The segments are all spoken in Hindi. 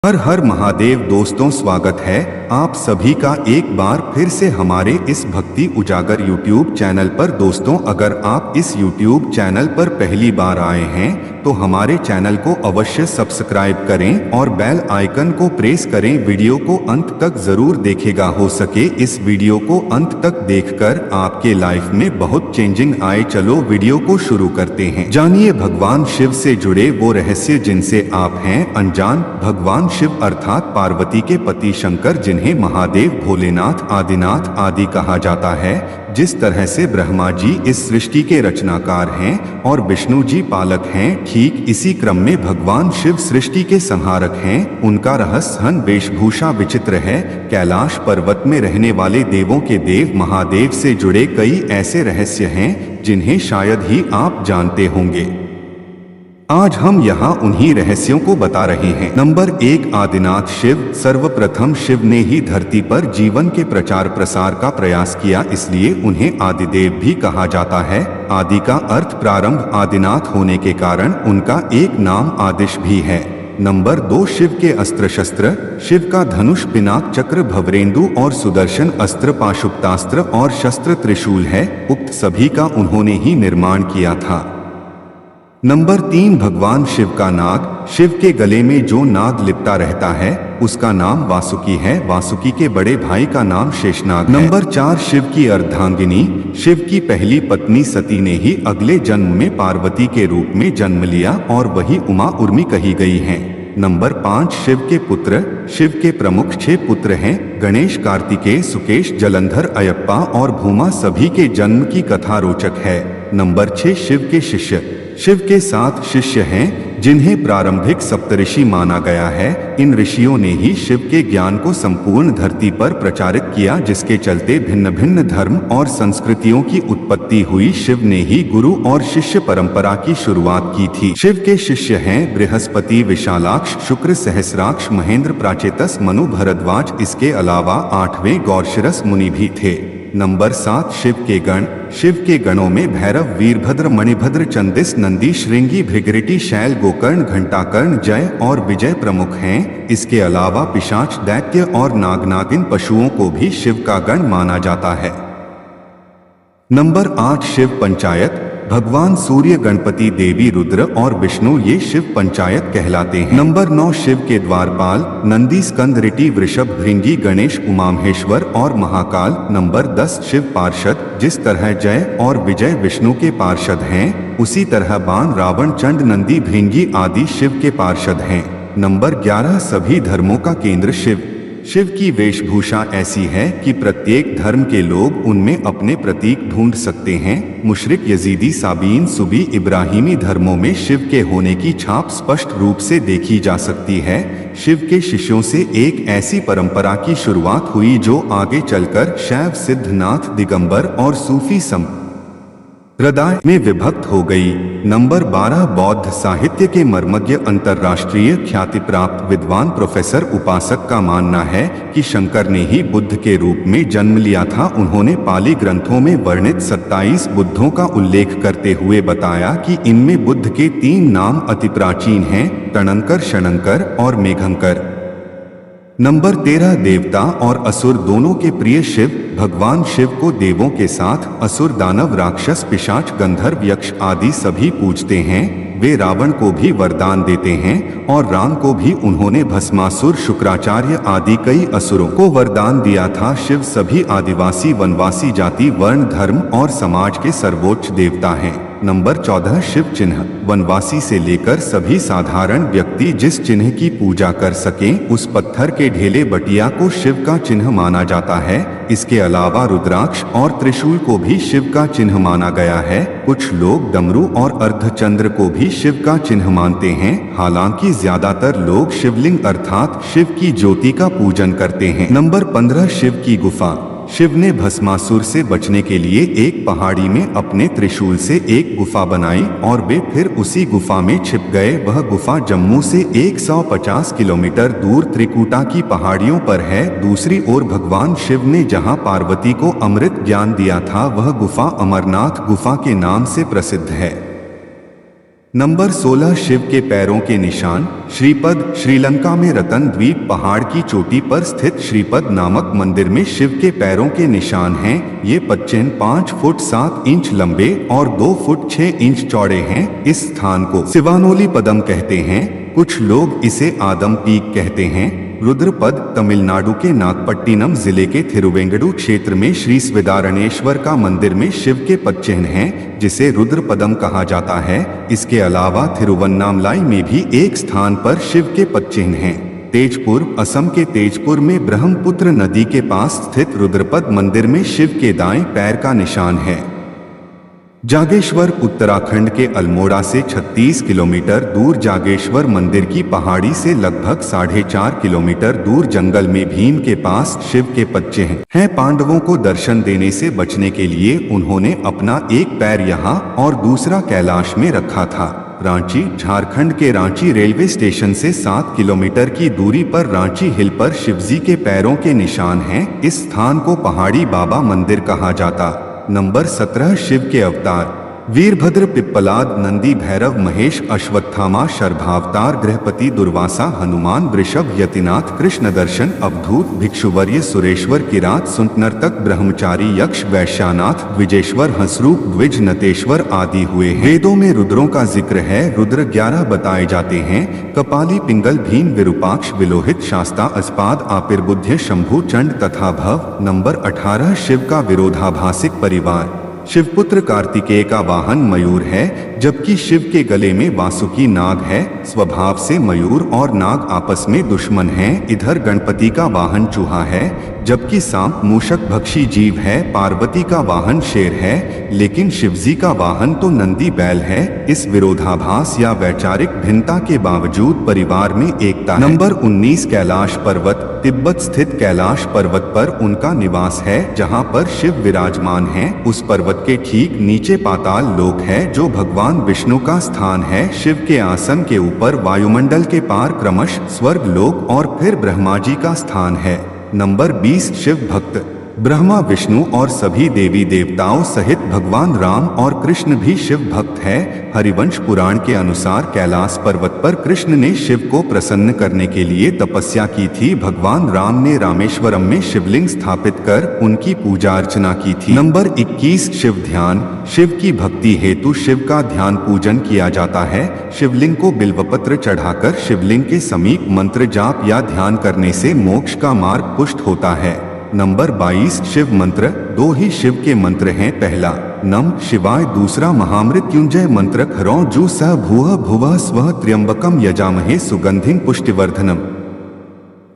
हर हर महादेव दोस्तों, स्वागत है आप सभी का एक बार फिर से हमारे इस भक्ति उजागर YouTube चैनल पर। दोस्तों, अगर आप इस YouTube चैनल पर पहली बार आए हैं तो हमारे चैनल को अवश्य सब्सक्राइब करें और बेल आइकन को प्रेस करें। वीडियो को अंत तक जरूर देखेगा, हो सके इस वीडियो को अंत तक देखकर आपके लाइफ में बहुत चेंजिंग आए। चलो वीडियो को शुरू करते हैं। जानिए भगवान शिव से जुड़े वो रहस्य जिनसे आप हैं अनजान। भगवान शिव अर्थात पार्वती के पति शंकर, जिन्हें महादेव, भोलेनाथ, आदिनाथ आदि कहा जाता है। जिस तरह से ब्रह्मा जी इस सृष्टि के रचनाकार हैं और विष्णु जी पालक हैं, ठीक इसी क्रम में भगवान शिव सृष्टि के संहारक हैं। उनका रहस्य वेशभूषा विचित्र है। कैलाश पर्वत में रहने वाले देवों के देव महादेव से जुड़े कई ऐसे रहस्य हैं जिन्हें शायद ही आप जानते होंगे। आज हम यहाँ उन्हीं रहस्यों को बता रहे हैं। नंबर 1, आदिनाथ शिव। सर्वप्रथम शिव ने ही धरती पर जीवन के प्रचार प्रसार का प्रयास किया, इसलिए उन्हें आदिदेव भी कहा जाता है। आदि का अर्थ प्रारंभ, आदिनाथ होने के कारण उनका एक नाम आदिश भी है। नंबर 2, शिव के अस्त्र शस्त्र। शिव का धनुष, पिनाक, चक्र, भवरेंदु और सुदर्शन अस्त्र, पाशुपतास्त्र और शस्त्र त्रिशूल है। उक्त सभी का उन्होंने ही निर्माण किया था। नंबर 3, भगवान शिव का नाग। शिव के गले में जो नाग लिपटा रहता है उसका नाम वासुकी है। वासुकी के बड़े भाई का नाम शेषनाग है। नंबर 4, शिव की अर्धांगिनी। शिव की पहली पत्नी सती ने ही अगले जन्म में पार्वती के रूप में जन्म लिया और वही उमा उर्मी कही गई हैं। नंबर 5, शिव के पुत्र। शिव के प्रमुख 6 पुत्र हैं, गणेश, कार्तिकेय, सुकेश, जलंधर, अयप्पा और भूमा। सभी के जन्म की कथा रोचक है। नंबर 6, शिव के शिष्य। शिव के 7 शिष्य हैं जिन्हें प्रारंभिक सप्तऋषि माना गया है। इन ऋषियों ने ही शिव के ज्ञान को संपूर्ण धरती पर प्रचारित किया, जिसके चलते भिन्न भिन्न धर्म और संस्कृतियों की उत्पत्ति हुई। शिव ने ही गुरु और शिष्य परंपरा की शुरुआत की थी। शिव के शिष्य हैं बृहस्पति, विशालाक्ष, शुक्र, सहस्राक्ष, महेंद्र, प्राचेतस, मनु, भरद्वाज। इसके अलावा 8वें गौरशिरस मुनि भी थे। नंबर 7, शिव के गण। शिव के गणों में भैरव, वीरभद्र, मणिभद्र, चंदिस, नंदी, श्रृंगी, भृगृटी, शैल, गोकर्ण, घंटाकर्ण, जय और विजय प्रमुख हैं। इसके अलावा पिशाच, दैत्य और नागनागिन पशुओं को भी शिव का गण माना जाता है। नंबर 8, शिव पंचायत। भगवान सूर्य, गणपति, देवी रुद्र और विष्णु ये शिव पंचायत कहलाते हैं। नंबर 9, शिव के द्वारपाल। नंदी, स्कंद, ऋटि, वृषभ, भृंगी, गणेश, उमा महेश्वर और महाकाल। नंबर 10, शिव पार्षद। जिस तरह जय और विजय विष्णु के पार्षद हैं, उसी तरह बाण, रावण, चंड, नंदी, भृंगी आदि शिव के पार्षद हैं। नंबर 11, सभी धर्मों का केंद्र शिव। शिव की वेशभूषा ऐसी है कि प्रत्येक धर्म के लोग उनमें अपने प्रतीक ढूंढ सकते हैं। मुशरिक, यजीदी, साबीन, सुबी, इब्राहिमी धर्मों में शिव के होने की छाप स्पष्ट रूप से देखी जा सकती है। शिव के शिष्यों से एक ऐसी परंपरा की शुरुआत हुई जो आगे चलकर शैव, सिद्धनाथ, दिगंबर और सूफी संप्रदाय में विभक्त हो गई। नंबर 12, बौद्ध साहित्य के मर्मज्ञ, अंतर्राष्ट्रीय ख्याति प्राप्त विद्वान प्रोफेसर उपासक का मानना है कि शंकर ने ही बुद्ध के रूप में जन्म लिया था। उन्होंने पाली ग्रंथों में वर्णित 27 बुद्धों का उल्लेख करते हुए बताया कि इनमें बुद्ध के 3 नाम अति प्राचीन हैं, तणंकर, शणंकर और मेघंकर। नंबर 13, देवता और असुर दोनों के प्रिय शिव। भगवान शिव को देवों के साथ असुर, दानव, राक्षस, पिशाच, गंधर्व, यक्ष आदि सभी पूजते हैं। वे रावण को भी वरदान देते हैं और राम को भी उन्होंने भस्मासुर, शुक्राचार्य आदि कई असुरों को वरदान दिया था। शिव सभी आदिवासी, वनवासी, जाति, वर्ण, धर्म और समाज के सर्वोच्च देवता हैं। नंबर 14, शिव चिन्ह। वनवासी से लेकर सभी साधारण व्यक्ति जिस चिन्ह की पूजा कर सकें, उस पत्थर के ढेले बटिया को शिव का चिन्ह माना जाता है। इसके अलावा रुद्राक्ष और त्रिशूल को भी शिव का चिन्ह माना गया है। कुछ लोग डमरू और अर्धचंद्र को भी शिव का चिन्ह मानते हैं। हालांकि ज्यादातर लोग शिवलिंग अर्थात शिव की ज्योति का पूजन करते हैं। नंबर 15, शिव की गुफा। शिव ने भस्मासुर से बचने के लिए एक पहाड़ी में अपने त्रिशूल से एक गुफा बनाई और वे फिर उसी गुफा में छिप गए। वह गुफा जम्मू से 150 किलोमीटर दूर त्रिकुटा की पहाड़ियों पर है। दूसरी ओर भगवान शिव ने जहां पार्वती को अमृत ज्ञान दिया था, वह गुफा अमरनाथ गुफा के नाम से प्रसिद्ध है। नंबर 16 शिव के पैरों के निशान। श्रीपद। श्रीलंका में रतन द्वीप पहाड़ की चोटी पर स्थित श्रीपद नामक मंदिर में शिव के पैरों के निशान हैं। ये पच्चीन 5 फुट 7 इंच लंबे और 2 फुट 6 इंच चौड़े हैं। इस स्थान को सिवानोली पदम कहते हैं। कुछ लोग इसे आदम पीक कहते हैं। रुद्रपद तमिलनाडु के नागपट्टिनम जिले के थिरुवेंगडू क्षेत्र में श्री स्विदारणेश्वर का मंदिर में शिव के पदचिह्न हैं, जिसे रुद्रपदम कहा जाता है। इसके अलावा थिरुवन्नामलाई में भी एक स्थान पर शिव के पदचिह्न हैं। तेजपुर। असम के तेजपुर में ब्रह्मपुत्र नदी के पास स्थित रुद्रपद मंदिर में शिव के दाएं पैर का निशान है। जागेश्वर। उत्तराखंड के अल्मोड़ा से 36 किलोमीटर दूर जागेश्वर मंदिर की पहाड़ी से लगभग 4.5 किलोमीटर दूर जंगल में भीम के पास शिव के पदचिह्न हैं। पांडवों को दर्शन देने से बचने के लिए उन्होंने अपना एक पैर यहाँ और दूसरा कैलाश में रखा था। रांची। झारखंड के रांची रेलवे स्टेशन से 7 किलोमीटर की दूरी पर रांची हिल पर शिवजी के पैरों के निशान हैं। इस स्थान को पहाड़ी बाबा मंदिर कहा जाता। नंबर 17 शिव के अवतार। वीरभद्र, पिप्पलाद, नंदी, भैरव, महेश, अश्वत्थामा, शर्भावतार, गृहपति, दुर्वासा, हनुमान, वृषभ, यतिनाथ, कृष्ण दर्शन, अवधूत, भिक्षुवर्य, सुरेश्वर, किरात, सुंटनर्तक, ब्रह्मचारी, यक्ष, वैश्यानाथ, द्विजेश्वर, हंसरूप, द्विज, नतेश्वर आदि हुए हैं। वेदों में रुद्रों का जिक्र है। रुद्र 11 बताए जाते हैं। कपाली, पिंगल, भीम, विरूपाक्ष, विलोहित, शास्ता, अस्पाद, आपिर्बुध्य, शंभु, चंड तथा भव। नंबर 18 शिव का विरोधाभासिक परिवार। शिवपुत्र कार्तिकेय का वाहन मयूर है, जबकि शिव के गले में वासुकी नाग है। स्वभाव से मयूर और नाग आपस में दुश्मन हैं। इधर गणपति का वाहन चूहा है, जबकि सांप मूषक भक्षी जीव है। पार्वती का वाहन शेर है, लेकिन शिवजी का वाहन तो नंदी बैल है। इस विरोधाभास या वैचारिक भिन्नता के बावजूद परिवार में एकता है। नंबर 19 कैलाश पर्वत। तिब्बत स्थित कैलाश पर्वत पर उनका निवास है, जहां पर शिव विराजमान हैं। उस पर्वत के ठीक नीचे पाताल लोक है, जो भगवान विष्णु का स्थान है। शिव के आसन के ऊपर वायुमंडल के पार क्रमश स्वर्ग लोक और फिर ब्रह्मा जी का स्थान है। नंबर 20 शिव भक्त। ब्रह्मा, विष्णु और सभी देवी देवताओं सहित भगवान राम और कृष्ण भी शिव भक्त है। हरिवंश पुराण के अनुसार कैलाश पर्वत पर कृष्ण ने शिव को प्रसन्न करने के लिए तपस्या की थी। भगवान राम ने रामेश्वरम में शिवलिंग स्थापित कर उनकी पूजा अर्चना की थी। नंबर 21 शिव ध्यान। शिव की भक्ति हेतु शिव का ध्यान पूजन किया जाता है। शिवलिंग को बिल्वपत्र चढ़ाकर शिवलिंग के समीप मंत्र जाप या ध्यान करने से मोक्ष का मार्ग पुष्ट होता है। नंबर 22 शिव मंत्र। 2 ही शिव के मंत्र हैं। पहला नम शिवाय, दूसरा महामृत्युंजय मंत्र खरौ जू स भूः भुवः स्वः त्र्यंबकम यजामहे सुगंधिं पुष्टिवर्धनम।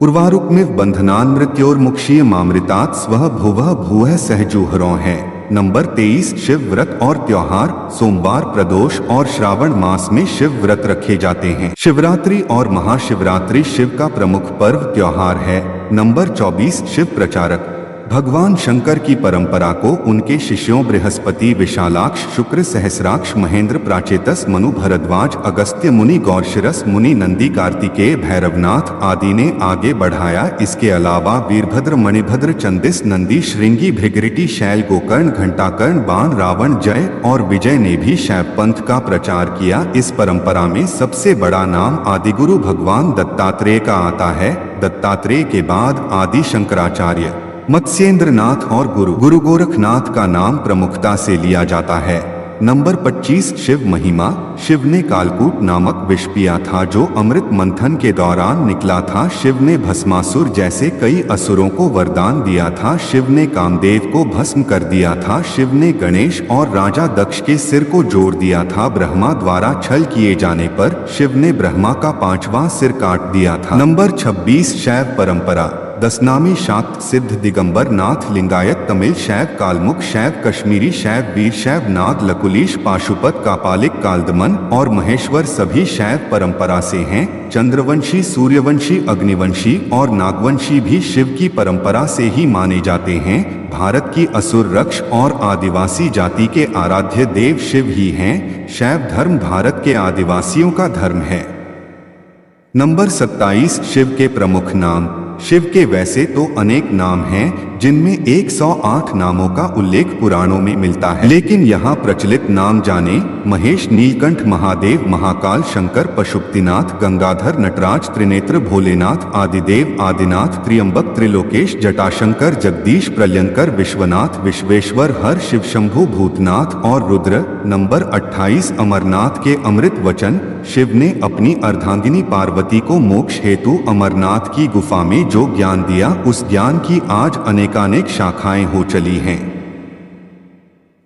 उर्वारुकमिव बंधनान मृत्योर्मुक्षीय मामृतात् स्वः भुवः भूः सहजूहरों है। नंबर 23 शिव व्रत और त्योहार। सोमवार, प्रदोष और श्रावण मास में शिव व्रत रखे जाते हैं। शिवरात्रि और महाशिवरात्रि शिव का प्रमुख पर्व त्योहार है। नंबर 24 शिव प्रचारक। भगवान शंकर की परंपरा को उनके शिष्यों बृहस्पति, विशालाक्ष, शुक्र, सहस्राक्ष, महेंद्र, प्राचेतस, मनु, भरद्वाज, अगस्त्य मुनि, गौरशिरस मुनि, नंदी, कार्तिकेय, भैरवनाथ आदि ने आगे बढ़ाया। इसके अलावा वीरभद्र, मणिभद्र, चंदिस, नंदी, श्रृंगी, भृगृटी, शैल, गोकर्ण, घंटाकर्ण, बाण, रावण, जय और विजय ने भी शैव पंथ का प्रचार किया। इस परंपरा में सबसे बड़ा नाम आदिगुरु भगवान दत्तात्रेय का आता है। दत्तात्रेय के बाद आदि शंकराचार्य, मत्स्येंद्रनाथ और गुरु गोरखनाथ का नाम प्रमुखता से लिया जाता है। नंबर 25 शिव महिमा। शिव ने कालकूट नामक विष पिया था, जो अमृत मंथन के दौरान निकला था। शिव ने भस्मासुर जैसे कई असुरों को वरदान दिया था। शिव ने कामदेव को भस्म कर दिया था। शिव ने गणेश और राजा दक्ष के सिर को जोड़ दिया था। ब्रह्मा द्वारा छल किए जाने पर शिव ने ब्रह्मा का 5वां सिर काट दिया था। नंबर 26 शैव परंपरा। दसनामी, शाक्त, सिद्ध, दिगंबर नाथ, लिंगायत, तमिल शैव, कालमुख शैव, कश्मीरी शैव, वीर शैव, नाग, लकुलीश, पाशुपत, कापालिक, कालदमन और महेश्वर सभी शैव परंपरा से हैं। चंद्रवंशी, सूर्यवंशी, अग्निवंशी और नागवंशी भी शिव की परंपरा से ही माने जाते हैं। भारत की असुर, रक्ष और आदिवासी जाति के आराध्य देव शिव ही हैं। शैव धर्म भारत के आदिवासियों का धर्म है। नंबर 27 शिव के प्रमुख नाम। शिव के वैसे तो अनेक नाम हैं, जिनमें 108 नामों का उल्लेख पुराणों में मिलता है, लेकिन यहाँ प्रचलित नाम जाने महेश, नीलकंठ, महादेव, महाकाल, शंकर, पशुपतिनाथ, गंगाधर, नटराज, त्रिनेत्र, भोलेनाथ, आदिदेव, आदिनाथ, त्रियंबक, त्रिलोकेश, जटाशंकर, जगदीश, प्रलयंकर, विश्वनाथ, विश्वेश्वर, हर, शिव शंभु, भूतनाथ और रुद्र। नंबर 28 अमरनाथ के अमृत वचन। शिव ने अपनी अर्धांगिनी पार्वती को मोक्ष हेतु अमरनाथ की गुफा में जो ज्ञान दिया, उस ज्ञान की आज अनेकानेक शाखाएं हो चली हैं।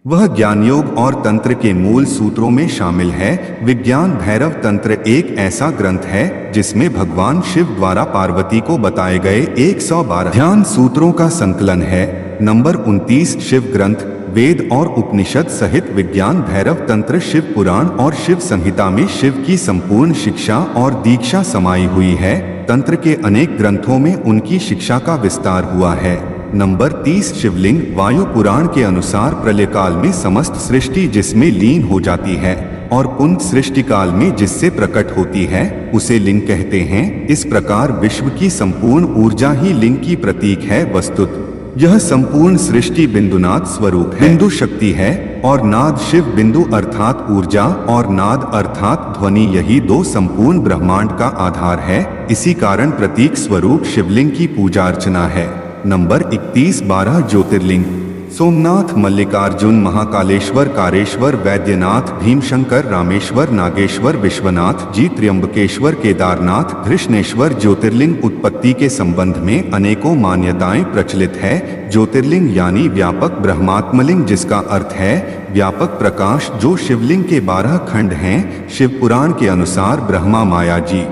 वह ज्ञान योग और तंत्र के मूल सूत्रों में शामिल है। विज्ञान भैरव तंत्र एक ऐसा ग्रंथ है जिसमें भगवान शिव द्वारा पार्वती को बताए गए 112 ध्यान सूत्रों का संकलन है। नंबर 29 शिव ग्रंथ। वेद और उपनिषद सहित विज्ञान भैरव तंत्र, शिव पुराण और शिव संहिता में शिव की संपूर्ण शिक्षा और दीक्षा समाई हुई है। तंत्र के अनेक ग्रंथों में उनकी शिक्षा का विस्तार हुआ है। नंबर 30 शिवलिंग। वायु पुराण के अनुसार प्रलय काल में समस्त सृष्टि जिसमें लीन हो जाती है और पुनः सृष्टि काल में जिससे प्रकट होती है उसे लिंग कहते हैं। इस प्रकार विश्व की संपूर्ण ऊर्जा ही लिंग की प्रतीक है। वस्तुत यह संपूर्ण सृष्टि बिंदुनाद स्वरूप है। बिंदु शक्ति है और नाद शिव। बिंदु अर्थात ऊर्जा और नाद अर्थात ध्वनि, यही दो संपूर्ण ब्रह्मांड का आधार है। इसी कारण प्रतीक स्वरूप शिवलिंग की पूजा अर्चना है। नंबर 31 12 ज्योतिर्लिंग। सोमनाथ, मल्लिकार्जुन, महाकालेश्वर, कारेश्वर, वैद्यनाथ, भीमशंकर, रामेश्वर, नागेश्वर, विश्वनाथ जी, त्र्यंबकेश्वर, केदारनाथ, कृष्णेश्वर। ज्योतिर्लिंग उत्पत्ति के संबंध में अनेकों मान्यताएं प्रचलित है। ज्योतिर्लिंग यानी व्यापक ब्रह्मात्मलिंग, जिसका अर्थ है व्यापक प्रकाश, जो शिवलिंग के 12 खंड हैं। शिव पुराण के अनुसार ब्रह्मा, माया जी,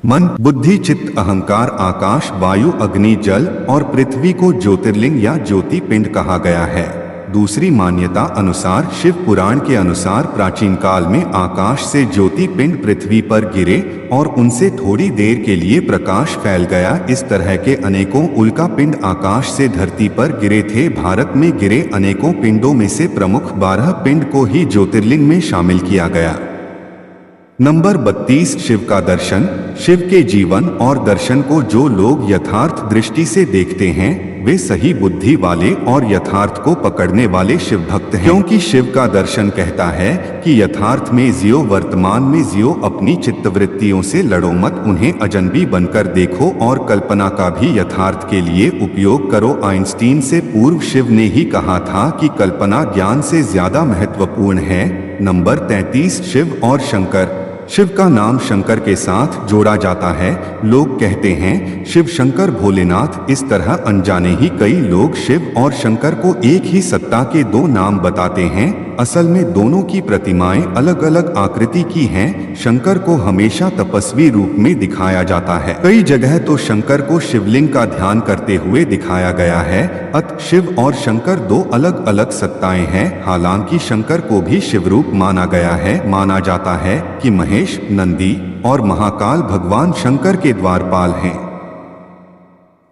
मन, बुद्धि, चित्त, अहंकार, आकाश, वायु, अग्नि, जल और पृथ्वी को ज्योतिर्लिंग या ज्योति पिंड कहा गया है। दूसरी मान्यता अनुसार शिव पुराण के अनुसार प्राचीन काल में आकाश से ज्योति पिंड पृथ्वी पर गिरे और उनसे थोड़ी देर के लिए प्रकाश फैल गया। इस तरह के अनेकों उल्का पिंड आकाश से धरती पर गिरे थे। भारत में गिरे अनेकों पिंडों में से प्रमुख 12 पिंड को ही ज्योतिर्लिंग में शामिल किया गया। नंबर 32 शिव का दर्शन। शिव के जीवन और दर्शन को जो लोग यथार्थ दृष्टि से देखते हैं वे सही बुद्धि वाले और यथार्थ को पकड़ने वाले शिव भक्त हैं। क्योंकि शिव का दर्शन कहता है कि यथार्थ में जियो, वर्तमान में जियो, अपनी चित्तवृत्तियों से लड़ो मत, उन्हें अजनबी बनकर देखो और कल्पना का भी यथार्थ के लिए उपयोग करो। आइंस्टीन से पूर्व शिव ने ही कहा था कि कल्पना ज्ञान से ज्यादा महत्वपूर्ण है। नंबर 33 शिव और शंकर। शिव का नाम शंकर के साथ जोड़ा जाता है। लोग कहते हैं शिव शंकर भोलेनाथ। इस तरह अनजाने ही कई लोग शिव और शंकर को एक ही सत्ता के दो नाम बताते हैं। असल में दोनों की प्रतिमाएं अलग अलग आकृति की हैं। शंकर को हमेशा तपस्वी रूप में दिखाया जाता है। कई जगह तो शंकर को शिवलिंग का ध्यान करते हुए दिखाया गया है। अत शिव और शंकर दो अलग अलग सत्ताएं हैं। हालांकि शंकर को भी शिवरूप माना गया है। माना जाता है कि महेश, नंदी और महाकाल भगवान शंकर के द्वारपाल हैं।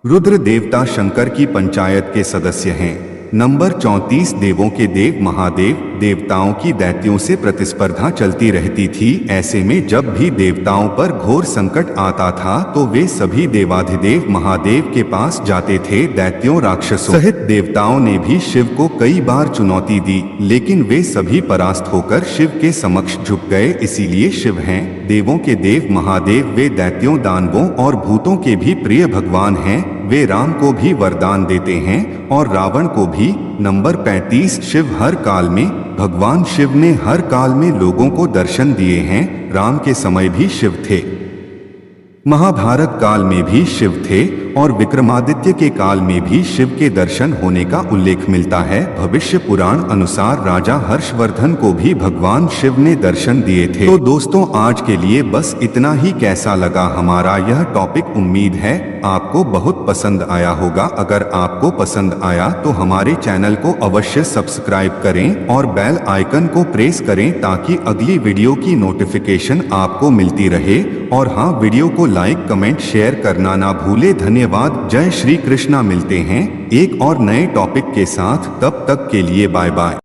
रुद्र देवता शंकर की पंचायत के सदस्य हैं। नंबर 34 देवों के देव महादेव। देवताओं की दैत्यों से प्रतिस्पर्धा चलती रहती थी। ऐसे में जब भी देवताओं पर घोर संकट आता था तो वे सभी देवाधिदेव महादेव के पास जाते थे। दैत्यों, राक्षसों सहित देवताओं ने भी शिव को कई बार चुनौती दी, लेकिन वे सभी परास्त होकर शिव के समक्ष झुक गए। इसीलिए शिव हैं देवों के देव महादेव। वे दैत्यों, दानवों और भूतों के भी प्रिय भगवान हैं। वे राम को भी वरदान देते हैं और रावण को भी। नंबर 35 शिव हर काल में। भगवान शिव ने हर काल में लोगों को दर्शन दिए हैं। राम के समय भी शिव थे, महाभारत काल में भी शिव थे और विक्रमादित्य के काल में भी शिव के दर्शन होने का उल्लेख मिलता है। भविष्य पुराण अनुसार राजा हर्षवर्धन को भी भगवान शिव ने दर्शन दिए थे। तो दोस्तों आज के लिए बस इतना ही। कैसा लगा हमारा यह टॉपिक? उम्मीद है आपको बहुत पसंद आया होगा। अगर आपको पसंद आया तो हमारे चैनल को अवश्य सब्सक्राइब करें और बेल आइकन को प्रेस करें ताकि अगली वीडियो की नोटिफिकेशन आपको मिलती रहे। और हाँ, वीडियो को लाइक, कमेंट, शेयर करना ना भूले। धन्यवाद। जय श्री कृष्णा। मिलते हैं एक और नए टॉपिक के साथ। तब तक के लिए बाय बाय।